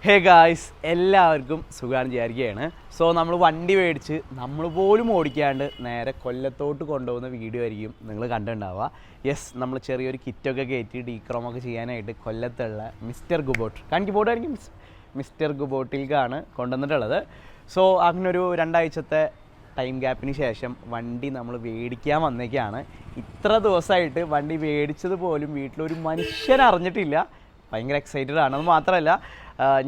Hey guys, എല്ലാവർക്കും സുഖാണെന്ന് വിചാരിക്കുകയാണ്. So നമ്മൾ വണ്ടി മേടിച്ച് നമ്മൾ പോലും ഓടിക്കാണ്ട് നേരെ കൊല്ലത്തോട്ട് കൊണ്ടുപോകുന്ന വീഡിയോ ആയിരിക്കും നിങ്ങൾ കണ്ടിട്ടുണ്ടാവുക. യെസ്, നമ്മൾ ചെറിയൊരു കിറ്റൊക്കെ കയറ്റി ഡീക്രോമൊക്കെ ചെയ്യാനായിട്ട് കൊല്ലത്തുള്ള മിസ്റ്റർ ഗുബോട്ട് കാണിക്കുമ്പോട്ടായിരിക്കും മിസ്റ്റർ ഗുബോട്ടിലേക്കാണ് കൊണ്ടുവന്നിട്ടുള്ളത്. സോ അങ്ങനൊരു 2 ആഴ്ചത്തെ ടൈം ഗ്യാപ്പിന് ശേഷം വണ്ടി നമ്മൾ മേടിക്കാൻ വന്നേക്കാണ്. ഇത്ര ദിവസമായിട്ട് വണ്ടി മേടിച്ചത് പോലും വീട്ടിലൊരു മനുഷ്യൻ അറിഞ്ഞിട്ടില്ല. ഭയങ്കര എക്സൈറ്റഡ് ആണ്. അത് മാത്രമല്ല,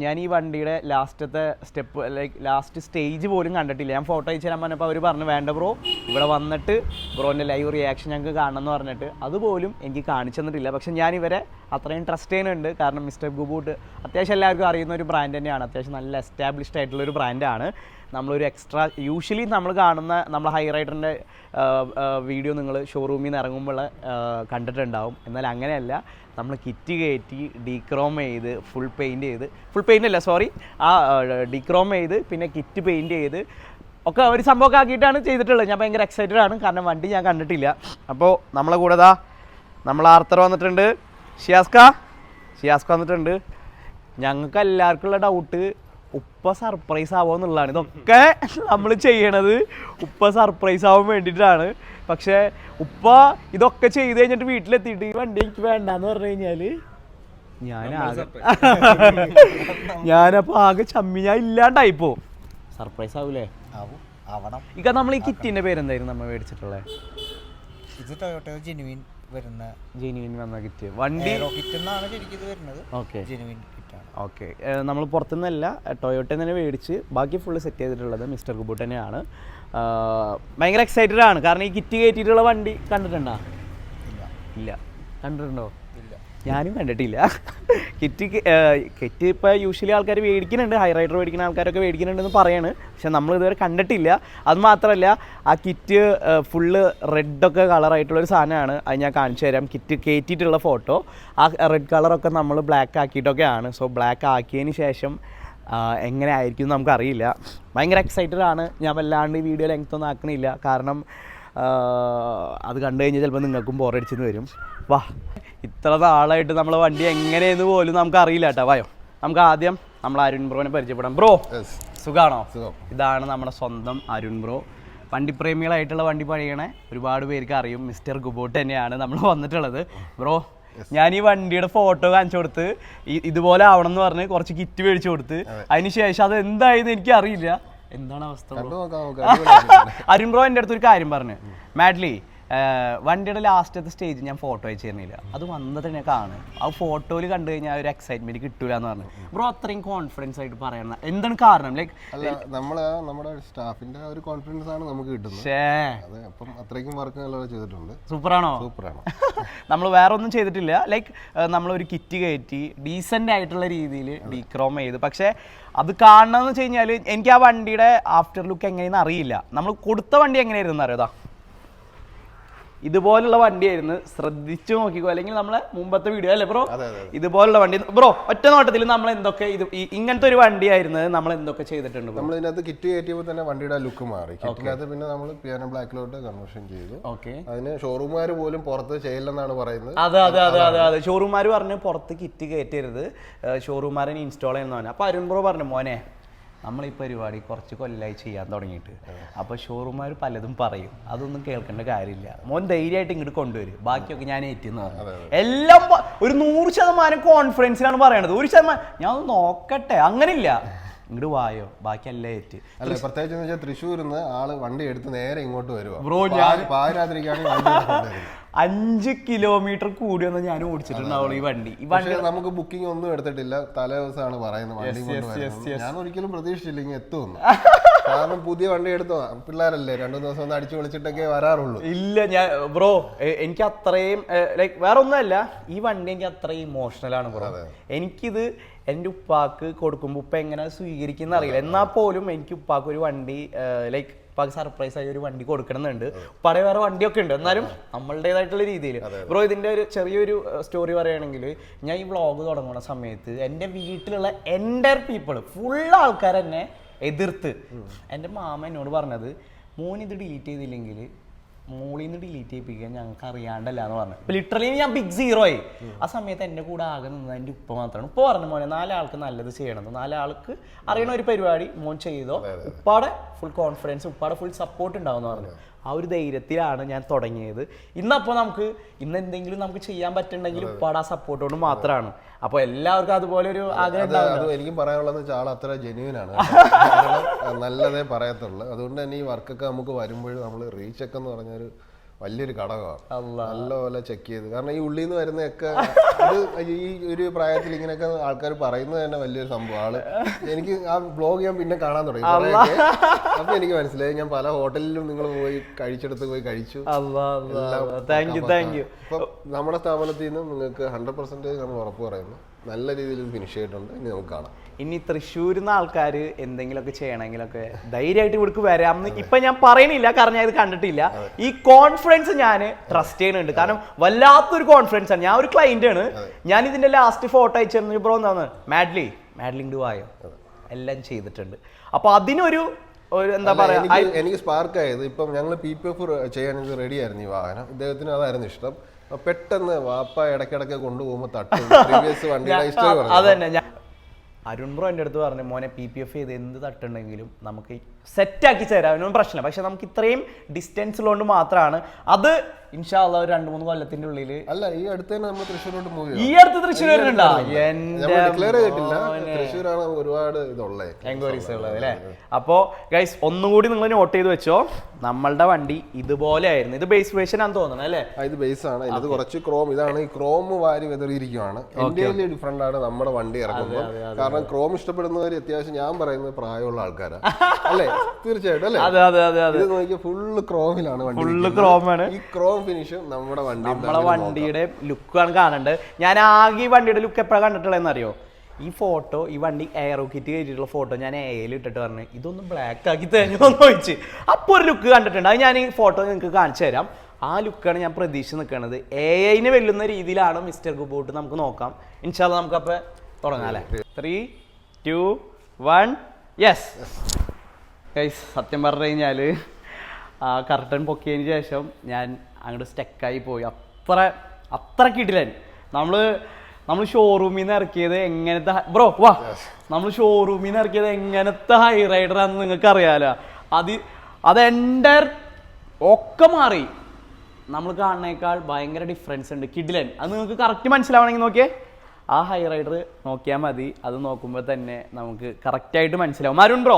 ഞാൻ ഈ വണ്ടിയുടെ ലാസ്റ്റത്തെ സ്റ്റെപ്പ് ലാസ്റ്റ് സ്റ്റേജ് പോലും കണ്ടിട്ടില്ല. ഞാൻ ഫോട്ടോ അയച്ചു തരാൻ പറഞ്ഞപ്പോൾ അവർ പറഞ്ഞു വേണ്ട ബ്രോ, ഇവിടെ വന്നിട്ട് ബ്രോൻ്റെ ലൈവ് റിയാക്ഷൻ ഞങ്ങൾക്ക് കാണണമെന്ന് പറഞ്ഞിട്ട് അതുപോലും എനിക്ക് കാണിച്ചു തന്നിട്ടില്ല. പക്ഷെ ഞാൻ ഇവരെ അത്രയും ട്രസ്റ്റ് ചെയ്യുന്നുണ്ട്. കാരണം മിസ്റ്റർ ഗുബോട്ട് അത്യാവശ്യം എല്ലാവർക്കും അറിയുന്ന ഒരു ബ്രാൻഡ് തന്നെയാണ്. അത്യാവശ്യം നല്ല എസ്റ്റാബ്ലിഷ്ഡ് ആയിട്ടുള്ളൊരു ബ്രാൻഡാണ്. നമ്മളൊരു എക്സ്ട്രാ യൂഷ്വലി നമ്മൾ കാണുന്ന നമ്മൾ ഹൈ റൈഡറിൻ്റെ വീഡിയോ നിങ്ങൾ ഷോറൂമിൽ നിന്ന് ഇറങ്ങുമ്പോൾ കണ്ടിട്ടുണ്ടാവും. എന്നാൽ അങ്ങനെയല്ല, നമ്മൾ കിറ്റ് കയറ്റി ഡീക്രോം ചെയ്ത് ഫുൾ പെയിൻ്റ് അല്ല സോറി ഡീക്രോം ചെയ്ത് പിന്നെ കിറ്റ് പെയിൻറ്റ് ചെയ്ത് ഒക്കെ ഒരു സംഭവമൊക്കെ ആക്കിയിട്ടാണ് ചെയ്തിട്ടുള്ളത്. ഞാൻ ഭയങ്കര എക്സൈറ്റഡ് ആണ്, കാരണം വണ്ടി ഞാൻ കണ്ടിട്ടില്ല. അപ്പോൾ നമ്മളെ കൂടെ നമ്മൾ ആർത്തർ വന്നിട്ടുണ്ട്, ഷിയാസ്ക വന്നിട്ടുണ്ട്. ഞങ്ങൾക്ക് എല്ലാവർക്കുള്ള ഡൗട്ട് ഉപ്പ സർപ്രൈസ് ആവുമോ എന്നുള്ളതാണ്. ഇതൊക്കെ നമ്മൾ ചെയ്യണത് ഉപ്പ സർപ്രൈസ് ആവാൻ വേണ്ടിയിട്ടാണ്. പക്ഷേ ഉപ്പ ഇതൊക്കെ ചെയ്ത് കഴിഞ്ഞിട്ട് വീട്ടിലെത്തിയിട്ട് ഈ വണ്ടി എനിക്ക് വേണ്ടാന്ന് പറഞ്ഞു കഴിഞ്ഞാൽ ഞാനപ്പോൾ ആകെ ഞാൻ ഇല്ലാണ്ടായിപ്പോ. സർപ്രൈസ് ആവൂലേ? ഇക്ക നമ്മൾ ഈ കിറ്റിന്റെ പേരെന്തായിരുന്നു നമ്മൾ മേടിച്ചിട്ടുള്ളത്? ജെനുവിൻ വന്ന കിറ്റ് വണ്ടി ഓക്കെ. നമ്മൾ പുറത്തുനിന്നല്ല, ടൊയോട്ടയിൽ തന്നെ മേടിച്ച് ബാക്കി ഫുള്ള് സെറ്റ് ചെയ്തിട്ടുള്ളത് മിസ്റ്റർ ഗുബോട്ട് തന്നെയാണ്. ഭയങ്കര എക്സൈറ്റഡ് ആണ്, കാരണം ഈ കിറ്റ് കയറ്റിയിട്ടുള്ള വണ്ടി കണ്ടിട്ടുണ്ടോ? ഇല്ല. കണ്ടിട്ടുണ്ടോ? ഞാനും കണ്ടിട്ടില്ല. കിറ്റ് ഇപ്പോൾ യൂഷ്വലി ആൾക്കാർ മേടിക്കുന്നുണ്ട്, ഹൈ റൈഡർ മേടിക്കുന്ന ആൾക്കാരൊക്കെ മേടിക്കുന്നുണ്ടെന്ന് പറയാണ്. പക്ഷെ നമ്മൾ ഇതുവരെ കണ്ടിട്ടില്ല. അത് മാത്രമല്ല, ആ കിറ്റ് ഫുള്ള് റെഡൊക്കെ കളറായിട്ടുള്ളൊരു സാധനമാണ്. അത് ഞാൻ കാണിച്ചു തരാം. കിറ്റ് കയറ്റിയിട്ടുള്ള ഫോട്ടോ ആ റെഡ് കളറൊക്കെ നമ്മൾ ബ്ലാക്ക് ആക്കിയിട്ടൊക്കെയാണ്. സോ ബ്ലാക്ക് ആക്കിയതിന് ശേഷം എങ്ങനെ ആയിരിക്കും നമുക്കറിയില്ല. ഭയങ്കര എക്സൈറ്റഡ് ആണ്. ഞാൻ വല്ലാണ്ട് ഈ വീഡിയോ ലെങ്ത്തൊന്നും ആക്കണില്ല, കാരണം അത് കണ്ടു കഴിഞ്ഞാൽ ചിലപ്പോൾ നിങ്ങൾക്കും ബോറടിച്ചെന്ന് വരും. വാ, ഇത്ര നാളായിട്ട് നമ്മളെ വണ്ടി എങ്ങനെയെന്ന് പോലും നമുക്ക് അറിയില്ല കേട്ടോ. വായോ, നമുക്ക് ആദ്യം നമ്മൾ അരുൺ ബ്രോനെ പരിചയപ്പെടാം. ബ്രോ സുഖാണോ? ഇതാണ് നമ്മുടെ സ്വന്തം അരുൺ ബ്രോ. വണ്ടിപ്രേമികളായിട്ടുള്ള വണ്ടി പണിയണേ ഒരുപാട് പേർക്ക് അറിയും. മിസ്റ്റർ ഗുബോട്ട് തന്നെയാണ് നമ്മൾ വന്നിട്ടുള്ളത്. ബ്രോ, ഞാൻ ഈ വണ്ടിയുടെ ഫോട്ടോ കാണിച്ചു കൊടുത്ത് ഇതുപോലെ ആവണം എന്ന് പറഞ്ഞ് കുറച്ച് കിറ്റ് മേടിച്ചു കൊടുത്ത് അതിനുശേഷം അത് എന്തായെന്ന് എനിക്ക് അറിയില്ല. എന്താണ് അവസ്ഥ? അരുൺ ബ്രോ എൻ്റെ അടുത്തൊരു കാര്യം പറഞ്ഞു, മാഡ്ലി വണ്ടിയുടെ ലാസ്റ്റത്തെ സ്റ്റേജ് ഞാൻ ഫോട്ടോ അയച്ചു തരുന്നില്ല, അത് വന്നത് തന്നെ കാണും, ആ ഫോട്ടോയിൽ കണ്ടു കഴിഞ്ഞാൽ ഒരു എക്സൈറ്റ്മെന്റ് കിട്ടൂല എന്ന് പറഞ്ഞു. ബ്രോ അത്രയും കോൺഫിഡൻസ് ആയിട്ട് പറയണം, എന്താണ് കാരണം? ലൈക്ക് നമ്മുടെ സ്റ്റാഫിന്റെ ഒരു കോൺഫിഡൻസ് ആണ് നമുക്ക് കിട്ടുന്നത്. അത്രയ്ക്കും വർക്ക് ചെയ്തിട്ടുണ്ട്. സൂപ്പറാണോ? നമ്മൾ വേറെ ഒന്നും ചെയ്തിട്ടില്ല. ലൈക്ക് നമ്മളൊരു കിറ്റ് കയറ്റി ഡീസൻ്റ് ആയിട്ടുള്ള രീതിയിൽ ഡീക്രോം ചെയ്ത്. പക്ഷേ അത് കാണണമെന്ന് വെച്ച് കഴിഞ്ഞാൽ എനിക്ക് ആ വണ്ടിയുടെ ആഫ്റ്റർ ലുക്ക് എങ്ങനെയെന്ന് അറിയില്ല. നമ്മൾ കൊടുത്ത വണ്ടി എങ്ങനെയായിരുന്നു അറിയാം, ഇതുപോലുള്ള വണ്ടിയായിരുന്നു. ശ്രദ്ധിച്ചു നോക്കിക്കോ, അല്ലെങ്കിൽ നമ്മളെ മുമ്പത്തെ വീഡിയോ അല്ലേ ബ്രോ? ഇതുപോലുള്ള വണ്ടി ബ്രോ ഒറ്റ നോട്ടത്തിൽ നമ്മൾ എന്തൊക്കെ ഇങ്ങനത്തെ ഒരു വണ്ടിയായിരുന്നത് നമ്മൾ എന്തൊക്കെ ചെയ്തിട്ടുണ്ട്? നമ്മൾ ഇതിനകത്ത് കിറ്റ് കയറ്റിയപ്പോൾ തന്നെ വണ്ടിയുടെ ലുക്ക് മാറി. കിറ്റിനകത്ത് പിന്നെ നമ്മൾ പിയാനോ ബ്ലാക്കിലോട്ട് കൺവേർഷൻ ചെയ്തു. അതിന് ഷോറൂമുകാർ പോലും പുറത്ത് ചെയ്യില്ലെന്നാണ് പറയുന്നത്. അതെ ഷോറൂമുകാർ പറഞ്ഞു പുറത്ത് കിറ്റ് കയറ്റരുത്, ഷോറൂമുകാരനെ ഇൻസ്റ്റാൾ ചെയ്യുന്ന പറഞ്ഞു. അപ്പോൾ അരുൺ ബ്രോ പറഞ്ഞു, മോനെ നമ്മൾ ഈ പരിപാടി കുറച്ച് കൊല്ലമായി ചെയ്യാൻ തുടങ്ങിയിട്ട്, അപ്പോൾ ഷോറൂമുകാർ പലതും പറയും, അതൊന്നും കേൾക്കേണ്ട കാര്യമില്ല, മോൻ ധൈര്യമായിട്ട് ഇങ്ങോട്ട് കൊണ്ടുവരും, ബാക്കിയൊക്കെ ഞാൻ ഏറ്റെന്ന് പറഞ്ഞു. എല്ലാം ഒരു 100% കോൺഫിഡൻസിലാണ് പറയണത്. 1% ഞാൻ ഒന്ന് നോക്കട്ടെ, അങ്ങനെയില്ല, ഇങ്ങോട്ട് വായോ, ബാക്കി എല്ലാം ഏറ്റ്. അല്ല, പ്രത്യേകിച്ച് തൃശ്ശൂരിൽ നിന്ന് ആള് വണ്ടി എടുത്ത് നേരെ ഇങ്ങോട്ട് വരുവാ ബ്രോ. ഞാൻ പാതിരാത്രിക്കാണ് 5 കിലോമീറ്റർ കൂടിയൊന്നും ഞാൻ ഓടിച്ചിട്ടുണ്ടാവുള്ളൂ ഈ വണ്ടി. നമുക്ക് ബുക്കിംഗ് ഒന്നും എടുത്തിട്ടില്ല, തലേ ദിവസമാണ് പറയുന്നത് വണ്ടി. ഞാൻ ഒരിക്കലും പ്രതീക്ഷിച്ചില്ല ഇങ്ങനെ എത്തുമെന്ന്. കാരണം പുതിയ വണ്ടി എടുത്തോ, പിള്ളേരല്ലേ, 2 ദിവസം ഒന്ന് അടിച്ചു വിളിച്ചിട്ടൊക്കെ വരാറുള്ളൂ. ഇല്ല, ഞാൻ ബ്രോ എനിക്ക് അത്രയും ലൈക്ക് വേറെ ഒന്നുമല്ല, ഈ വണ്ടി എനിക്ക് അത്രയും ഇമോഷണലാണ് ബ്രോ. എനിക്കിത് എൻ്റെ ഉപ്പാക്ക് കൊടുക്കുമ്പോൾ ഉപ്പ എങ്ങനെ സ്വീകരിക്കുന്ന അറിയില്ല. എന്നാൽ പോലും എനിക്ക് ഉപ്പാക്ക് ഒരു വണ്ടി ലൈക്ക് ഉപ്പാക്ക് സർപ്രൈസ് ആയി ഒരു വണ്ടി കൊടുക്കണമെന്നുണ്ട്. ഉപ്പാടെ വേറെ വണ്ടിയൊക്കെ ഉണ്ട്, എന്നാലും നമ്മളുടേതായിട്ടുള്ള രീതിയിൽ. ബ്രോ ഇതിൻ്റെ ഒരു ചെറിയൊരു സ്റ്റോറി പറയുകയാണെങ്കിൽ, ഞാൻ ഈ വ്ളോഗ് തുടങ്ങുന്ന സമയത്ത് എൻ്റെ വീട്ടിലുള്ള എൻ്റെ പീപ്പിൾ ഫുൾ ആൾക്കാർ എന്നെ എതിർത്ത്. എൻ്റെ മാമ എന്നോട് പറഞ്ഞത്, മോൻ ഇത് ഡിലീറ്റ് ചെയ്തില്ലെങ്കിൽ മോളിൽ നിന്ന് ഡിലീറ്റ് ചെയ്യിപ്പിക്കാൻ ഞങ്ങൾക്ക് അറിയാണ്ടല്ല എന്ന് പറഞ്ഞു. ഇപ്പൊ ലിറ്ററലി ഞാൻ ബിഗ് സീറോ ആയി. ആ സമയത്ത് എൻ്റെ കൂടെ ആകെ നിന്നത് എൻ്റെ ഉപ്പ മാത്രമാണ്. ഉപ്പ പറഞ്ഞു മോനെ 4 ആൾക്ക് നല്ലത് ചെയ്യണം, 4 ആൾക്ക് അറിയണ ഒരു പരിപാടി മോൻ ചെയ്തോ, ഉപ്പാടെ ഫുൾ കോൺഫിഡൻസ് ഉപ്പാടെ ഫുൾ സപ്പോർട്ട് ഉണ്ടാവും എന്ന് പറഞ്ഞു. ആ ഒരു ധൈര്യത്തിലാണ് ഞാൻ തുടങ്ങിയത്. ഇന്നപ്പോൾ ഇന്ന് എന്തെങ്കിലും നമുക്ക് ചെയ്യാൻ പറ്റുന്നുണ്ടെങ്കിൽ ഉപ്പാടെ ആ സപ്പോർട്ട് കൊണ്ട് മാത്രമാണ്. അപ്പോൾ എല്ലാവർക്കും അതുപോലെ ഒരു ആഗ്രഹം ഉണ്ടാവും. എനിക്കും പറയാനുള്ളത് ആൾ അത്ര ജെന്യൂൻ ആണ്, നല്ലതേ പറയത്തുള്ളൂ. അതുകൊണ്ട് തന്നെ ഈ വർക്കൊക്കെ നമുക്ക് വരുമ്പോഴും നമ്മൾ റീച്ചൊക്കെ എന്ന് പറഞ്ഞൊരു വലിയൊരു ഘടകമാണ്. നല്ലപോലെ ചെക്ക് ചെയ്ത്, കാരണം ഈ ഉള്ളിൽ നിന്ന് വരുന്നതൊക്കെ അത് ഈ ഒരു പ്രായത്തിൽ ഇങ്ങനെയൊക്കെ ആൾക്കാർ പറയുന്നത് തന്നെ വലിയൊരു സംഭവം. എനിക്ക് ആ ബ്ലോഗ് ഞാൻ പിന്നെ കാണാൻ തുടങ്ങി കുറേയൊക്കെ. അപ്പൊ എനിക്ക് മനസ്സിലായി, ഞാൻ പല ഹോട്ടലിലും നിങ്ങൾ പോയി കഴിച്ചെടുത്ത് പോയി കഴിച്ചു. അപ്പൊ നമ്മുടെ സ്ഥാപനത്തിൽ നിന്ന് നിങ്ങൾക്ക് 100% നമ്മൾ ഉറപ്പ് പറയുന്നു നല്ല രീതിയിൽ ഫിനിഷ് ചെയ്തിട്ടുണ്ട്. ഇനി നമുക്ക് കാണാം. ഇനി തൃശ്ശൂരിൽ നിന്ന് ആൾക്കാർ എന്തെങ്കിലുമൊക്കെ ചെയ്യണമെങ്കിലൊക്കെ ധൈര്യമായിട്ട് ഇവിടേക്ക് വരാമെന്ന് ഇപ്പൊ ഞാൻ പറയണില്ല, കാരണം ഞാൻ ഇത് കണ്ടിട്ടില്ല. ഈ കോൺഫിഡൻസ് ഞാൻ ട്രസ്റ്റ് ചെയ്യുന്നുണ്ട്, കാരണം വല്ലാത്തൊരു കോൺഫിഡൻസ് ആണ്. ഞാൻ ഒരു ക്ലയന്റ് ആണ്, ഞാൻ ഇതിന്റെ ലാസ്റ്റ് ഫോട്ടോ അയച്ചു ബ്രോ എന്താണ് മാഡ്ലിംഗ് ആയോ എല്ലാം ചെയ്തിട്ടുണ്ട്. അപ്പൊ അതിനൊരു എന്താ പറയാ, എനിക്ക് സ്പാർക്ക് ആയത് ഇപ്പം ഞങ്ങൾ PPF ചെയ്യാൻ റെഡി ആയിരുന്നു. ഈ വാഹനം ഇദ്ദേഹത്തിന് അതായിരുന്നു ഇഷ്ടം. പെട്ടെന്ന് വാപ്പ ഇടയ്ക്കിടയ്ക്ക് കൊണ്ടുപോകുമ്പോൾ അതന്നെ ഞാൻ അരുൺ ബ്രോ എൻ്റെ അടുത്ത് പറഞ്ഞു മോനെ PPF ചെയ്ത് എന്ത് തട്ടുണ്ടെങ്കിലും നമുക്ക് സെറ്റാക്കി തരാം, അതിനൊന്നും പ്രശ്നമില്ല. പക്ഷെ നമുക്ക് ഇത്രയും ഡിസ്റ്റൻസ് ഉള്ളതുകൊണ്ട് മാത്രമാണ് അത് ഇൻഷാ അല്ലാഹ് ഒരു 2-3 കൊല്ലത്തിന്റെ ഉള്ളിൽ. അല്ല, ഈ അടുത്ത് നമ്മൾ തൃശ്ശൂരോട്ട് മൂവ് ഈ അടുത്ത് തൃശ്ശൂർ വരുന്നുണ്ടോ? തൃശ്ശൂരാണ് ഒരുപാട് എൻക്വയറീസ് ഉള്ളത് അല്ലേ? അപ്പോ ഗൈസ് ഒന്നുകൂടി നിങ്ങൾ നോട്ട് ചെയ്ത് വെച്ചോ, നമ്മളുടെ വണ്ടി ഇതുപോലെ ആയിരുന്നു. ഇത് ബേസ് വേർഷൻ ആണെന്ന് തോന്നുന്നത് അല്ലേ? ഇത് ബേസ് ആണ്. ഇത് കുറച്ച് ക്രോം, ഇതാണ് ഈ ക്രോം വാരി വെതറിയിരിക്കുകയാണ്. ഇന്ത്യയിലെ ഡിഫറെന്റ് ആണ് നമ്മുടെ വണ്ടി ഇറക്കുമ്പോൾ. കാരണം ക്രോം ഇഷ്ടപ്പെടുന്നവർ അത്യാവശ്യം ഞാൻ പറയുന്നത് പ്രായമുള്ള ആൾക്കാരാണ് അല്ലേ? തീർച്ചയായിട്ടും അല്ലേ? ഇത് നോക്കിയാൽ ഫുള്ള് ക്രോമിലാണ് വണ്ടി. ഫുള്ള് ക്രോമാണ്. ഈ ക്രോം ഫിനിഷ് നമ്മുടെ വണ്ടിയുടെ ലുക്കാണ് കാണേണ്ടത്. ഞാൻ ആകെ ഈ വണ്ടിയുടെ ലുക്ക് എപ്പോഴാണ് കണ്ടിട്ടുള്ളതെന്ന് അറിയോ? ഈ ഫോട്ടോ, ഈ വണ്ടി എയറോ കിറ്റ് കയറ്റിയിട്ടുള്ള ഫോട്ടോ ഞാൻ എയിൽ ഇട്ടിട്ട് പറഞ്ഞു ഇതൊന്ന് ബ്ലാക്ക് ആക്കി തരുമോന്ന് ചോദിച്ച്. അപ്പോൾ ഒരു ലുക്ക് കണ്ടിട്ടുണ്ട്, അത് ഞാൻ ഈ ഫോട്ടോ നിങ്ങൾക്ക് കാണിച്ചു തരാം. ആ ലുക്കാണ് ഞാൻ പ്രതീക്ഷിച്ച് നിൽക്കുന്നത്. AI വെല്ലുന്ന രീതിയിലാണ് മിസ്റ്റർ കുബോട്ട്. നമുക്ക് നോക്കാം ഇൻഷാ അല്ലാഹ്. നമുക്കപ്പോൾ തുടങ്ങാം അല്ലേ? 3, 2, 1 യെസ്. ഗൈസ് സത്യം പറഞ്ഞു കഴിഞ്ഞാൽ ആ കർട്ടൻ പൊക്കിയതിന് ശേഷം ഞാൻ അങ്ങോട്ട് സ്റ്റക്കായി പോയി. അത്ര കിടിലൻ. നമ്മൾ ഷോറൂമിൽ നിന്ന് ഇറക്കിയത് എങ്ങനത്തെ നമ്മൾ ഷോറൂമിൽ നിന്ന് ഇറക്കിയത് എങ്ങനത്തെ ഹൈ റൈഡറാണെന്ന് നിങ്ങൾക്ക് അറിയാലോ. അത് എൻ്റെ ഒക്കെ മാറി. നമ്മൾ കാണുന്നേക്കാൾ ഭയങ്കര ഡിഫറൻസ് ഉണ്ട്. കിടിലൻ. അത് നിങ്ങൾക്ക് കറക്റ്റ് മനസ്സിലാവണമെങ്കിൽ നോക്കിയേ, ആ ഹൈ റൈഡർ നോക്കിയാൽ മതി. അത് നോക്കുമ്പോൾ തന്നെ നമുക്ക് കറക്റ്റ് ആയിട്ട് മനസ്സിലാവും. അരുൺ ബ്രോ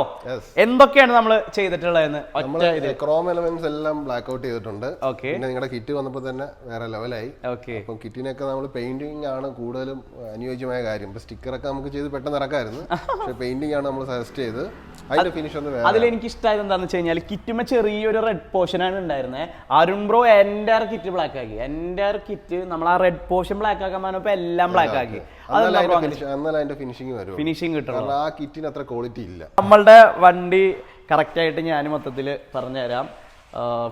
എന്തൊക്കെയാണ് നമ്മൾ ചെയ്തിട്ടുള്ളതെന്ന്? ക്രോം എലമെന്റ്സ് എല്ലാം ബ്ലാക്ക് ഔട്ട് ചെയ്തിട്ടുണ്ട്. പിന്നെ നിങ്ങളുടെ കിറ്റ് വന്നപ്പോൾ തന്നെ വേറെ ലെവലായി. അപ്പം കിറ്റിനൊക്കെ നമ്മൾ പെയിന്റിംഗ് ആണ് കൂടുതലും അനുയോജ്യമായ കാര്യം. ഇപ്പൊ സ്റ്റിക്കറൊക്കെ നമുക്ക് ചെയ്ത് പെട്ടെന്ന് ഇറക്കാമായിരുന്നു, പക്ഷെ പെയിന്റിംഗ് ആണ് നമ്മൾ സജസ്റ്റ് ചെയ്ത്. അതിന്റെ ഫിനിഷ് ഒന്ന് അതിൽ എനിക്ക് ഇഷ്ടമായത് എന്താണെന്ന് വെച്ച് കഴിഞ്ഞാൽ കിറ്റുമ്മ ചെറിയൊരു റെഡ് പോർഷൻ ആണ് ഉണ്ടായിരുന്നത്. അരുൺ ബ്രോ എൻ്റെ കിറ്റ് ബ്ലാക്ക് ആക്കി. എൻ്റെ കിറ്റ് നമ്മൾ ആ റെഡ് പോർഷൻ ബ്ലാക്ക് ആക്കാൻ പറഞ്ഞപ്പോൾ എല്ലാം ബ്ലാക്ക് ആക്കി. ഫിനിഷിംഗ് കിട്ടണം. ആ കിറ്റിന് അത്ര ക്വാളിറ്റി ഇല്ല. നമ്മളുടെ വണ്ടി കറക്റ്റ് ആയിട്ട് ഞാൻ മൊത്തത്തിൽ പറഞ്ഞുതരാം.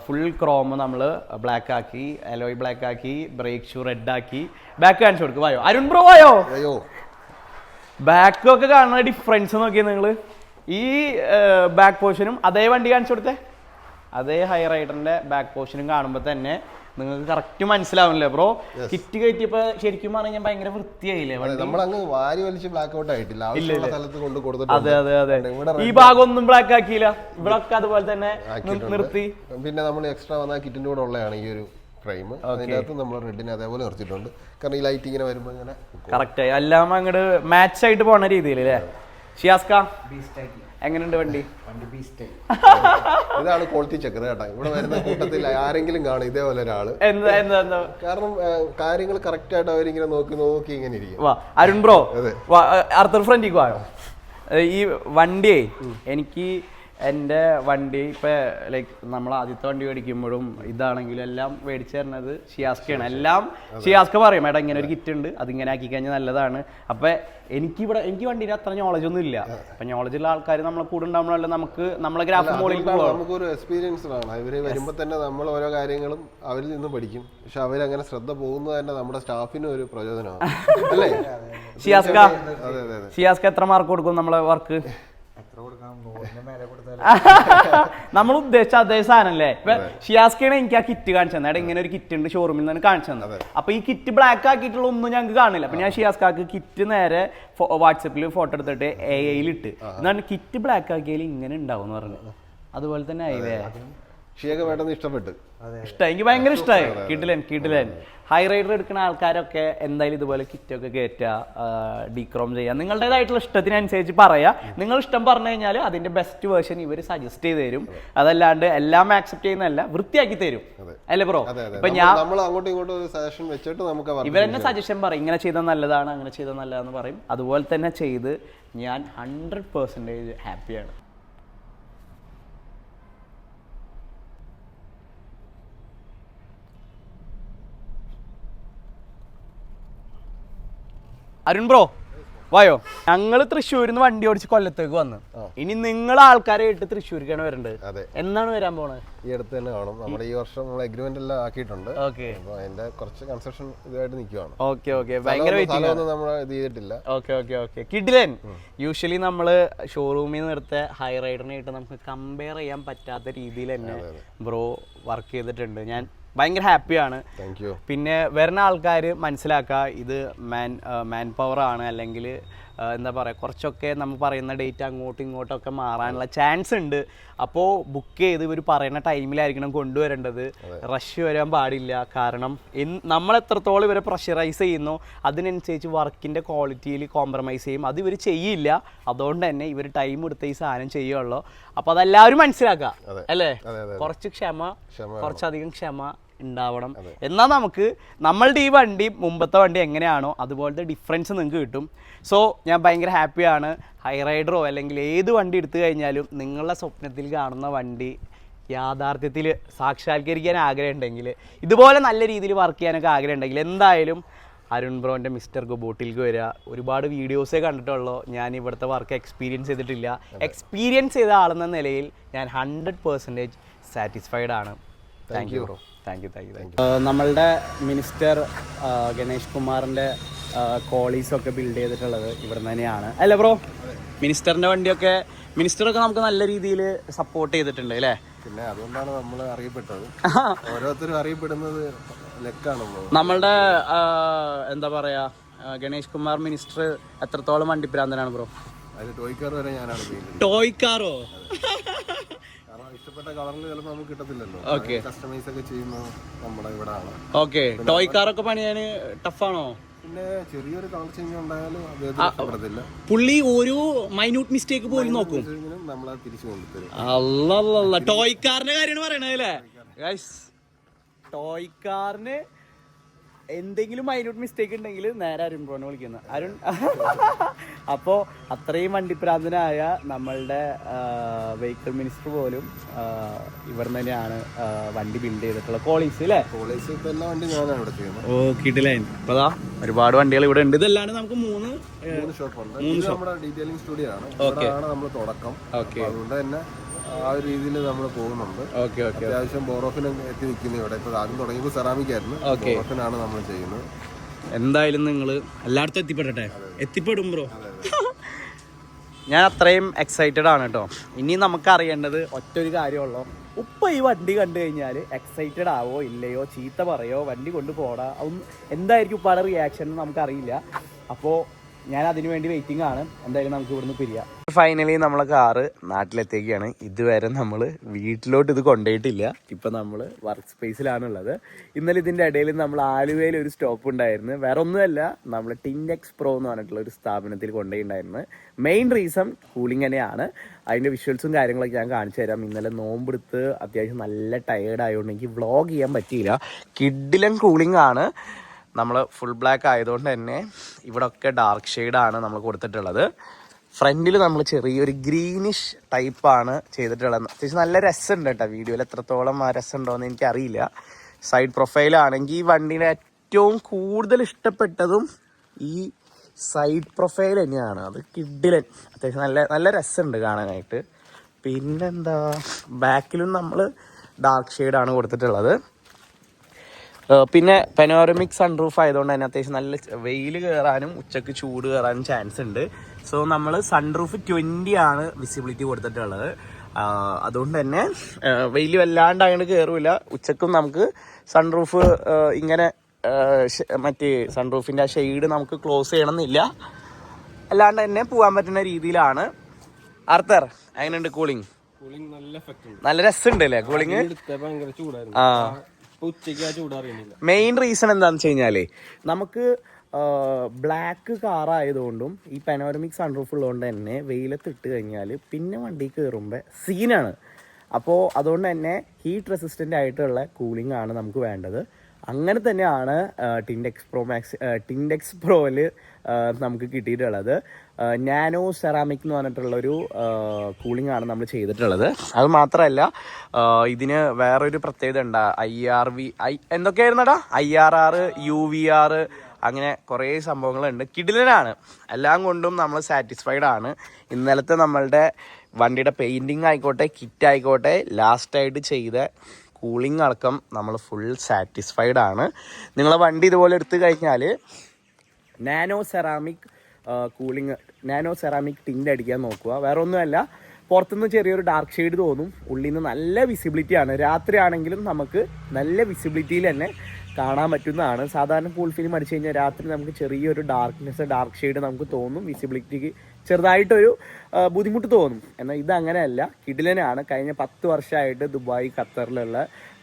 ഫുൾ ക്രോം നമ്മൾ ബ്ലാക്ക് ആക്കി, അലോയ് ബ്ലാക്ക് ആക്കി, ബ്രേക്ക് ഷൂ റെഡ് ആക്കി. ബാക്ക് കാണിച്ചു കൊടുക്കും. വായോ അരുൺ ബ്രോ, വായോ. ബാക്കൊക്കെ കാണുന്ന ഡിഫറൻസ് നോക്കിയാൽ നിങ്ങൾ. ഈ ബാക്ക് പോർഷനും അതേ വണ്ടി കാണിച്ചു കൊടുത്തേ, അതേ ഹൈ റൈഡറിന്റെ ബാക്ക് പോർഷനും കാണുമ്പോൾ തന്നെ നിങ്ങൾക്ക് കറക്റ്റ് മനസ്സിലാവില്ലേ ബ്രോ? കിറ്റ് കയറ്റിയപ്പോ ശരിക്കും പറഞ്ഞാൽ ഭയങ്കര വൃത്തിയായില്ലേ? അതെ. ഈ ഭാഗം ഒന്നും ബ്ലാക്ക് ആക്കിയില്ല, ഇവിടെ ഒക്കെ അതുപോലെ തന്നെ നിർത്തി. പിന്നെ നമ്മൾ എക്സ്ട്രാ വന്ന കിറ്റിന്റെ കൂടെ ഉള്ളതാണ് ഈ ഒരു ഫ്രെയിം. അതിനകത്ത് നമ്മൾ റെഡിനെ അതേപോലെ നിർത്തിയിട്ടുണ്ട്. കാരണം ഈ ലൈറ്റ് ഇങ്ങനെ വരുമ്പോൾ ഇങ്ങനെ കറക്റ്റ് ആയി എല്ലാം അങ്ങോട്ട് മാച്ച് ആയിട്ട് പോണ രീതിയിൽ അല്ലേ? ഷിയാസ്ക എങ്ങനെയുണ്ട് വണ്ടി? ഇതാണ് ക്വാളിറ്റി ചെക്കർ കേട്ടോ. ഇവിടെ വരുന്ന കൂട്ടത്തിൽ ആരെങ്കിലും കാണും ഇതേപോലെ ഒരാള്. കാരണം കാര്യങ്ങൾ കറക്റ്റ് ആയിട്ട് അവരിങ്ങനെ നോക്കി ഇങ്ങനെ ഇരിക്കും. അരുൺ ബ്രോ അടുത്തൊരു ഫ്രണ്ടിക്ക് വായോ. ഈ വണ്ടിയെ എനിക്ക് എൻ്റെ വണ്ടി ഇപ്പം ലൈക്ക് നമ്മൾ ആദ്യത്തെ വണ്ടി മേടിക്കുമ്പോഴും ഇതാണെങ്കിലും എല്ലാം മേടിച്ചു തരുന്നത് ഷിയാസ്കയാണ്. എല്ലാം ഷിയാസ്ക പറയും എടാ ഇങ്ങനെ ഒരു കിറ്റ് ഉണ്ട്, അതിങ്ങനെ ആക്കി കഴിഞ്ഞാൽ നല്ലതാണ്. അപ്പം എനിക്ക് വണ്ടിയുടെ അത്ര നോളജ് ഒന്നും ഇല്ല. അപ്പം നോളജ് ഉള്ള ആൾക്കാർ നമ്മളെ കൂടെ ഉണ്ടാകുമ്പോഴല്ലേ നമുക്ക് നമ്മളെ ഗ്രാഫ് മോളിൽ നമുക്കൊരു എക്സ്പീരിയൻസ് ആണ്. ഇവർ വരുമ്പോൾ തന്നെ നമ്മൾ ഓരോ കാര്യങ്ങളും അവരിൽ നിന്ന് പഠിക്കും. പക്ഷെ അവരങ്ങനെ ശ്രദ്ധ പോകുന്നത് തന്നെ നമ്മുടെ സ്റ്റാഫിനും ഒരു പ്രചോദനമാണ് അല്ലേ? ഷിയാസ്ക എത്ര മാർക്ക് കൊടുക്കും നമ്മളെ വർക്ക്? നമ്മൾ ഉദ്ദേശിച്ച അതേ സാധനല്ലേ. ഇപ്പൊ ഷിയാസ്കാണ് എനിക്ക് ആ കിറ്റ് കാണിച്ചു തന്നെ, ഇങ്ങനെ ഒരു കിറ്റ് ഉണ്ട് ഷോറൂമിൽ നിന്നാണ് കാണിച്ചു തന്നത്. അപ്പൊ ഈ കിറ്റ് ബ്ലാക്ക് ആക്കിയിട്ടുള്ള ഒന്നും ഞങ്ങൾക്ക് കാണില്ല. അപ്പൊ ഞാൻ ഷിയാസ്കാക്ക് കിറ്റ് നേരെ വാട്സപ്പിൽ ഫോട്ടോ എടുത്തിട്ട് AI ഇട്ട്, എന്നാണ് കിറ്റ് ബ്ലാക്ക് ആക്കിയാൽ ഇങ്ങനെ ഉണ്ടാവും എന്ന് പറഞ്ഞു. അതുപോലെ തന്നെ ആയില്ലേ. ഷിയൊക്കെ പെട്ടെന്ന് ഇഷ്ടപ്പെട്ടു. ഇഷ്ടമായി, എനിക്ക് ഭയങ്കര ഇഷ്ടമായി. കിടിലൻ ഹൈ റൈഡർ എടുക്കുന്ന ആൾക്കാരൊക്കെ എന്തായാലും ഇതുപോലെ കിറ്റൊക്കെ കയറ്റുക, ഡീക്രോം ചെയ്യുക, നിങ്ങളുടേതായിട്ടുള്ള ഇഷ്ടത്തിനനുസരിച്ച് പറയാ. നിങ്ങൾ ഇഷ്ടം പറഞ്ഞു കഴിഞ്ഞാൽ അതിന്റെ ബെസ്റ്റ് വേർഷൻ ഇവർ സജസ്റ്റ് ചെയ്ത് തരും. അതല്ലാണ്ട് എല്ലാം ആക്സെപ്റ്റ് ചെയ്യുന്നതല്ല, വൃത്തിയാക്കി തരും അല്ലേ ബ്രോ. ഇപ്പൊ ഞാൻ അങ്ങോട്ടും ഇങ്ങോട്ടും ഒരു സജഷൻ വെച്ചിട്ട് നമുക്ക് ഇവരെന്നെ സജഷൻ പറയും, ഇങ്ങനെ ചെയ്താൽ നല്ലതാണ്, അങ്ങനെ ചെയ്താൽ നല്ലതാണെന്ന് പറയും. അതുപോലെ തന്നെ ചെയ്ത് ഞാൻ 100% ഹാപ്പിയാണ്. അരുൺ ബ്രോ വായോ, ഞങ്ങൾ തൃശ്ശൂരിൽ നിന്ന് വണ്ടി ഓടിച്ച് കൊല്ലത്തേക്ക് വന്നു. ഇനി നിങ്ങൾ ആൾക്കാരെ ഇട്ട് തൃശ്ശൂരിക്കാണ് വരേണ്ടത്. എന്നാണ് വരാൻ പോണത്? ഈ അടുത്ത് തന്നെ കാണും. നമ്മുടെ ഈ വർഷം നമ്മൾ എഗ്രിമെന്റ് എല്ലാം ആക്കിയിട്ടുണ്ട്. അതിന്റെ കുറച്ച് കൺസ്ട്രക്ഷൻ ഇതായിട്ട് നിൽക്കുവാണ്. ഓക്കെ ഭയങ്കര നമ്മൾ ഇത് ചെയ്തിട്ടില്ല. ഓക്കെ കിഡിലൻ. യൂഷ്വലി നമ്മള് ഷോറൂമിൽ നിന്ന് എടുത്ത ഹൈ റൈഡറിനായിട്ട് നമുക്ക് കമ്പയർ ചെയ്യാൻ പറ്റാത്ത രീതിയിൽ തന്നെ ബ്രോ വർക്ക് ചെയ്തിട്ടുണ്ട്. ഞാൻ ഭയങ്കര ഹാപ്പിയാണ്. പിന്നെ വരുന്ന ആൾക്കാർ മനസ്സിലാക്കുക, ഇത് മാൻ പവർ ആണ്, അല്ലെങ്കിൽ എന്താ പറയുക, കുറച്ചൊക്കെ നമ്മൾ പറയുന്ന ഡേറ്റ് അങ്ങോട്ടും ഇങ്ങോട്ടൊക്കെ മാറാനുള്ള ചാൻസ് ഉണ്ട്. അപ്പോൾ ബുക്ക് ചെയ്ത് ഇവർ പറയുന്ന ടൈമിലായിരിക്കണം കൊണ്ടുവരേണ്ടത്. റഷ് വരാൻ പാടില്ല. കാരണം നമ്മൾ എത്രത്തോളം ഇവരെ പ്രഷറൈസ് ചെയ്യുന്നു അതിനനുസരിച്ച് വർക്കിൻ്റെ ക്വാളിറ്റിയിൽ കോംപ്രമൈസ് ചെയ്യും. അത് ഇവർ ചെയ്യില്ല. അതുകൊണ്ട് തന്നെ ഇവർ ടൈം എടുത്ത ഈ സാധനം ചെയ്യുള്ളൂ. അപ്പോൾ അതെല്ലാവരും മനസ്സിലാക്കുക അല്ലേ. കുറച്ച് കുറച്ചധികം ക്ഷമ ഉണ്ടാവണം. എന്നാൽ നമുക്ക് നമ്മളുടെ ഈ വണ്ടി മുമ്പത്തെ വണ്ടി എങ്ങനെയാണോ അതുപോലത്തെ ഡിഫറൻസ് നിങ്ങൾക്ക് കിട്ടും. സോ ഞാൻ ഭയങ്കര ഹാപ്പിയാണ്. ഹൈ റൈഡറോ അല്ലെങ്കിൽ ഏത് വണ്ടി എടുത്തു കഴിഞ്ഞാലും നിങ്ങളുടെ സ്വപ്നത്തിൽ കാണുന്ന വണ്ടി യാഥാർത്ഥ്യത്തിൽ സാക്ഷാത്കരിക്കാൻ ആഗ്രഹമുണ്ടെങ്കിൽ, ഇതുപോലെ നല്ല രീതിയിൽ വർക്ക് ചെയ്യാനൊക്കെ ആഗ്രഹമുണ്ടെങ്കിൽ എന്തായാലും അരുൺ ബ്രോൻ്റെ മിസ്റ്റർ ഗോബോട്ടിലേക്ക് വരിക. ഒരുപാട് വീഡിയോസേ കണ്ടിട്ടുള്ളൂ. ഞാൻ ഇവിടുത്തെ വർക്ക് എക്സ്പീരിയൻസ് ചെയ്തിട്ടില്ല. എക്സ്പീരിയൻസ് ചെയ്ത ആളെന്ന നിലയിൽ ഞാൻ 100% സാറ്റിസ്ഫൈഡ് ആണ്. Thank you bro. Thank you. നമ്മളുടെ മിനിസ്റ്റർ ഗണേഷ് കുമാറിൻ്റെ കോളീസൊക്കെ ബിൽഡ് ചെയ്തിട്ടുള്ളത് ഇവിടെ തന്നെയാണ് അല്ലേ ബ്രോ. മിനിസ്റ്ററിൻ്റെ വണ്ടിയൊക്കെ മിനിസ്റ്ററൊക്കെ നമുക്ക് നല്ല രീതിയിൽ സപ്പോർട്ട് ചെയ്തിട്ടുണ്ട് അല്ലേ. പിന്നെ അതുകൊണ്ടാണ് നമ്മൾ അറിയപ്പെട്ടത്. ഓരോരുത്തരും അറിയപ്പെടുന്നത് നമ്മളുടെ എന്താ പറയാ, ഗണേഷ് കുമാർ മിനിസ്റ്റർ എത്രത്തോളം വണ്ടിപ്രാന്തനാണ് ബ്രോ. ടോയ് കാർ വരെ ഞാനാണ്. ടോയ് കാറോ? ഇഷ്ടപ്പെട്ട കളറിൽ ചിലപ്പോൾ നമുക്ക് കിട്ടത്തില്ലല്ലോ. കസ്റ്റമൈസ് ഒക്കെ ചെയ്യുന്നത് നമ്മുടെ ഇവിടെ ആണ്. ഓക്കെ, ടോയ് കാറൊക്കെ പണിയാന് ടഫാണോ? പിന്നെ ചെറിയൊരു കളർ ചേഞ്ച് ഉണ്ടായാലും അദ്ദേഹത്തിന് ഇഷ്ടപ്പെടത്തില്ല. പുള്ളി ഒരു മൈന്യൂട്ട് മിസ്റ്റേക്ക് പോലും നോക്കും, നമ്മളത് തിരിച്ചു കൊണ്ടുതരും. അല്ല ടോയ് കാറിന്റെ കാര്യമാണ് പറയണത് അല്ലേ ഗൈസ്. ടോയ് കാറിന് എന്തെങ്കിലും മൈന്യൂട്ട് മിസ്റ്റേക്ക് ഉണ്ടെങ്കിൽ നേരെ അരുൺ ബ്രോനെ വിളിക്കുന്നത് അരുൺ. അപ്പോൾ അത്രയും വണ്ടിപ്രാന്തനായ നമ്മളുടെ വെഹിക്കിൾ മിനിസ്റ്റർ പോലും ഇവിടെ തന്നെയാണ് വണ്ടി ബിൽഡ് ചെയ്തിട്ടുള്ള കോളീസ് അല്ലേ. ഓ കിട്ടില്ലേ. ഇപ്പൊ ഒരുപാട് വണ്ടികൾ ഇവിടെ ഉണ്ട്. ഇതല്ലാണ്ട് നമുക്ക് മൂന്ന് ഷോപ്പുണ്ട്. നമ്മുടെ ഡീറ്റെയിലിംഗ് സ്റ്റുഡിയോ ആണ്. നമ്മൾ തുടക്കം. അതുകൊണ്ട് തന്നെ ആ ഒരു രീതിയിൽ നമ്മൾ പോകുന്നുണ്ട്. അത്യാവശ്യം ബോറോഫിനും എത്തി നിൽക്കുന്നു ഇവിടെ. ഇപ്പൊ ആദ്യം തുടങ്ങിയപ്പോൾ സെറാമിക് ആയിരുന്നു. ബോറോഫിനാണ് നമ്മൾ ചെയ്യുന്നത്. എന്തായാലും നിങ്ങൾ എല്ലായിടത്തും എത്തിപ്പെടും ബ്രോ. ഞാൻ അത്രയും എക്സൈറ്റഡ് ആണ് കേട്ടോ. ഇനി നമുക്ക് അറിയേണ്ടത് ഒറ്റൊരു കാര്യമുള്ളൂ. ഉപ്പ ഈ വണ്ടി കണ്ടു കഴിഞ്ഞാൽ എക്സൈറ്റഡ് ആവോ ഇല്ലയോ, ചീത്ത പറയോ, വണ്ടി കൊണ്ട് പോടാ, എന്തായിരിക്കും ഉപ്പാടെ റിയാക്ഷൻ എന്ന് നമുക്കറിയില്ല. അപ്പോൾ ഞാൻ അതിനു വേണ്ടി വെയിറ്റിംഗ് ആണ്. എന്തായാലും നമുക്ക് ഇവിടുന്ന് പിരിയാം. ഫൈനലി നമ്മളെ കാറ് നാട്ടിലെത്തിക്കുകയാണ്. ഇതുവരെ നമ്മൾ വീട്ടിലോട്ട് ഇത് കൊണ്ടുപോയിട്ടില്ല. ഇപ്പം നമ്മൾ വർക്ക് സ്പേസിലാണുള്ളത്. ഇന്നലെ ഇതിൻ്റെ ഇടയിൽ നമ്മൾ ആലുവയിൽ ഒരു സ്റ്റോപ്പ് ഉണ്ടായിരുന്നു. വേറെ ഒന്നുമല്ല, നമ്മൾ ടിൻഡെക്സ് പ്രോ എന്ന് പറഞ്ഞിട്ടുള്ള ഒരു സ്ഥാപനത്തിൽ കൊണ്ടുപോയിട്ടുണ്ടായിരുന്നു. മെയിൻ റീസൺ കൂളിംഗ് തന്നെയാണ്. അതിൻ്റെ വിഷ്വൽസും കാര്യങ്ങളൊക്കെ ഞാൻ കാണിച്ചു തരാം. ഇന്നലെ നോമ്പെടുത്ത് അത്യാവശ്യം നല്ല ടയേർഡ് ആയതുകൊണ്ട് എനിക്ക് വ്ളോഗ് ചെയ്യാൻ പറ്റിയില്ല. കിഡിലൻ കൂളിംഗ് ആണ്. നമ്മൾ ഫുൾ ബ്ലാക്ക് ആയതുകൊണ്ട് തന്നെ ഇവിടെ ഒക്കെ ഡാർക്ക് ഷെയ്ഡാണ് നമ്മൾ കൊടുത്തിട്ടുള്ളത്. ഫ്രണ്ടിൽ നമ്മൾ ചെറിയൊരു ഗ്രീനിഷ് ടൈപ്പാണ് ചെയ്തിട്ടുള്ളത്. അത്യാവശ്യം നല്ല രസമുണ്ട് കേട്ടോ. വീഡിയോയിൽ എത്രത്തോളം ആ രസമുണ്ടോയെന്ന് എനിക്കറിയില്ല. സൈഡ് പ്രൊഫൈലാണെങ്കിൽ ഈ വണ്ടീനെ ഏറ്റവും കൂടുതൽ ഇഷ്ടപ്പെട്ടതും ഈ സൈഡ് പ്രൊഫൈൽ തന്നെയാണ്. അത് കിഡിലൻ, അത്യാവശ്യം നല്ല രസമുണ്ട് കാണാനായിട്ട്. പിന്നെന്താ, ബാക്കിലും നമ്മൾ ഡാർക്ക് ഷെയ്ഡാണ് കൊടുത്തിട്ടുള്ളത്. പിന്നെ പെനോറമിക് സൺറൂഫ് ആയതുകൊണ്ട് തന്നെ അത്യാവശ്യം നല്ല വെയിൽ കയറാനും ഉച്ചക്ക് ചൂട് കയറാനും ചാൻസ് ഉണ്ട്. സോ നമ്മൾ സൺറൂഫ് 20 ആണ് വിസിബിലിറ്റി കൊടുത്തിട്ടുള്ളത്. അതുകൊണ്ട് തന്നെ വെയിൽ വല്ലാണ്ട് അങ്ങനെ കയറൂല. ഉച്ചക്കും നമുക്ക് സൺറൂഫ് ഇങ്ങനെ മറ്റേ സൺറൂഫിൻ്റെ ആ ഷെയ്ഡ് നമുക്ക് ക്ലോസ് ചെയ്യണമെന്നില്ല. അല്ലാണ്ട് തന്നെ പോകാൻ പറ്റുന്ന രീതിയിലാണ്. ആർത്തർ എങ്ങനെയുണ്ട് കൂളിംഗ്? നല്ല രസമുണ്ട് അല്ലേ കൂളിംഗ്? മെയിൻ റീസൺ എന്താണെന്ന് വെച്ച് കഴിഞ്ഞാല് നമുക്ക് ബ്ലാക്ക് കാറായതുകൊണ്ടും ഈ പനോരമിക് സൺറൂഫ് ഉള്ളതുകൊണ്ട് തന്നെ വെയിലത്ത് ഇട്ട് കഴിഞ്ഞാൽ പിന്നെ വണ്ടി കയറുമ്പോൾ സീനാണ്. അപ്പോൾ അതുകൊണ്ട് തന്നെ ഹീറ്റ് റെസിസ്റ്റൻ്റ് ആയിട്ടുള്ള കൂളിംഗ് ആണ് നമുക്ക് വേണ്ടത്. അങ്ങനെ തന്നെയാണ് ടിൻഡെക്സ് പ്രോയിൽ നമുക്ക് കിട്ടിയിട്ടുള്ളത്. നാനോ സെറാമിക് എന്ന് പറഞ്ഞിട്ടുള്ളൊരു കൂളിംഗ് ആണ് നമ്മൾ ചെയ്തിട്ടുള്ളത്. അത് മാത്രമല്ല ഇതിന് വേറൊരു പ്രത്യേകത ഉണ്ട്. എന്തൊക്കെയായിരുന്നടാ IRR UVR അങ്ങനെ കുറേ സംഭവങ്ങളുണ്ട്. കിടിലനാണ്. എല്ലാം കൊണ്ടും നമ്മൾ സാറ്റിസ്ഫൈഡ് ആണ്. ഇന്നലത്തെ നമ്മളുടെ വണ്ടിയുടെ പെയിൻറ്റിങ് ആയിക്കോട്ടെ കിറ്റ് ആയിക്കോട്ടെ ലാസ്റ്റായിട്ട് ചെയ്ത കൂളിംഗ് അടക്കം നമ്മൾ ഫുൾ സാറ്റിസ്ഫൈഡ് ആണ്. നിങ്ങളെ വണ്ടി ഇതുപോലെ എടുത്തു കഴിഞ്ഞാൽ നാനോ സെറാമിക് ടിൻ്റ് അടിക്കാൻ നോക്കുക. വേറെ ഒന്നുമല്ല, പുറത്തുനിന്ന് ചെറിയൊരു ഡാർക്ക് ഷെയ്ഡ് തോന്നും, ഉള്ളിൽ നിന്ന് നല്ല വിസിബിലിറ്റിയാണ്. രാത്രി ആണെങ്കിലും നമുക്ക് നല്ല വിസിബിലിറ്റിയിൽ തന്നെ കാണാൻ പറ്റുന്നതാണ്. സാധാരണ ഫുൾ ഫിലിം അടിച്ചു കഴിഞ്ഞാൽ രാത്രി നമുക്ക് ചെറിയൊരു ഡാർക്ക് ഷെയ്ഡ് നമുക്ക് തോന്നും, വിസിബിലിറ്റിക്ക് ചെറുതായിട്ടൊരു ബുദ്ധിമുട്ട് തോന്നും. എന്നാൽ ഇതങ്ങനെയല്ല, കിടിലനാണ്. കഴിഞ്ഞ 10 വർഷമായിട്ട് ദുബായ് ഖത്തറിലുള്ള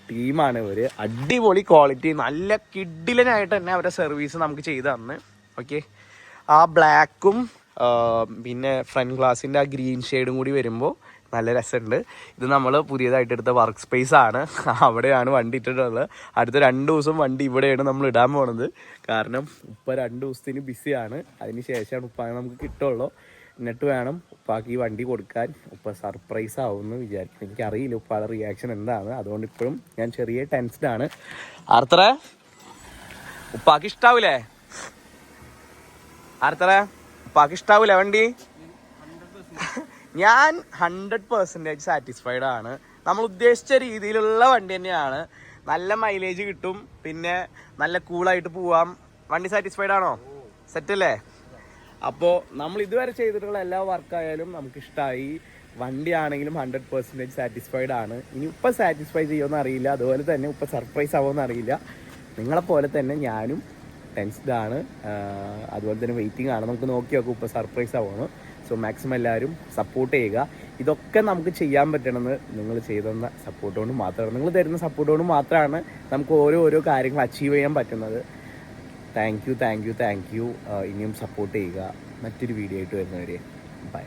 ടീമാണ് ഇവർ. അടിപൊളി ക്വാളിറ്റി, നല്ല കിടിലനായിട്ട് തന്നെ അവരുടെ സർവീസ് നമുക്ക് ചെയ്ത് തന്ന്. ഓക്കെ, ആ ബ്ലാക്കും പിന്നെ ഫ്രണ്ട് ഗ്ലാസിൻ്റെ ആ ഗ്രീൻ ഷെയ്ഡും കൂടി വരുമ്പോൾ നല്ല രസമുണ്ട്. ഇത് നമ്മൾ പുതിയതായിട്ട് എടുത്ത വർക്ക് സ്പേസ് ആണ്. അവിടെയാണ് വണ്ടി ഇട്ടിട്ടുള്ളത്. അടുത്ത 2 ദിവസം വണ്ടി ഇവിടെയാണ് നമ്മൾ ഇടാൻ പോണത്. കാരണം ഉപ്പ 2 ദിവസത്തിന് ബിസിയാണ്. അതിന് ശേഷമാണ് ഉപ്പാനെ നമുക്ക് കിട്ടുള്ളൂ. എന്നിട്ട് വേണം ഉപ്പാക്ക് ഈ വണ്ടി കൊടുക്കാൻ. ഉപ്പ സർപ്രൈസ് ആവുമെന്ന് വിചാരിക്കും. എനിക്കറിയില്ല ഉപ്പാടെ റിയാക്ഷൻ എന്താണ്. അതുകൊണ്ട് ഇപ്പോഴും ഞാൻ ചെറിയ ടെൻസ്ഡാണ്. ആർത്തറ ഉപ്പാക്ക് ഇഷ്ടാവൂലേ? ആർത്തറ ഉപ്പാക്ക് ഇഷ്ടാവൂലേ വണ്ടി? ഞാൻ 100% സാറ്റിസ്ഫൈഡ് ആണ്. നമ്മൾ ഉദ്ദേശിച്ച രീതിയിലുള്ള വണ്ടി തന്നെയാണ്. നല്ല മൈലേജ് കിട്ടും, പിന്നെ നല്ല കൂളായിട്ട് പോവാം. വണ്ടി സാറ്റിസ്ഫൈഡ് ആണോ? സെറ്റല്ലേ? അപ്പോൾ നമ്മൾ ഇതുവരെ ചെയ്തിട്ടുള്ള എല്ലാ വർക്കായാലും നമുക്ക് ഇഷ്ടമായി. വണ്ടി ആണെങ്കിലും 100% സാറ്റിസ്ഫൈഡ് ആണ്. ഇനി ഉപ്പ സാറ്റിസ്ഫൈ ചെയ്യുമെന്ന് അറിയില്ല. അതുപോലെ തന്നെ ഉപ്പ സർപ്രൈസ് ആവുമെന്ന് അറിയില്ല. നിങ്ങളെപ്പോലെ തന്നെ ഞാനും ടെൻസ്ഡ് ആണ്. അതുപോലെ തന്നെ വെയിറ്റിംഗ് ആണ്. നമുക്ക് നോക്കി നോക്കും ഉപ്പ സർപ്രൈസ് ആവുമെന്ന്. സോ മാക്സിമം എല്ലാവരും സപ്പോർട്ട് ചെയ്യുക. ഇതൊക്കെ നമുക്ക് ചെയ്യാൻ പറ്റണമെന്ന് നിങ്ങൾ ചെയ്തുതന്ന സപ്പോർട്ട് കൊണ്ട് മാത്രമാണ്, നിങ്ങൾ തരുന്ന സപ്പോർട്ട് കൊണ്ട് മാത്രമാണ് നമുക്ക് ഓരോ കാര്യങ്ങൾ അച്ചീവ് ചെയ്യാൻ പറ്റുന്നത്. Thank you. ഇനിയും സപ്പോർട്ട് ചെയ്യുക. മറ്റൊരു വീഡിയോ ആയിട്ട് വരുന്നവരെ ബൈ.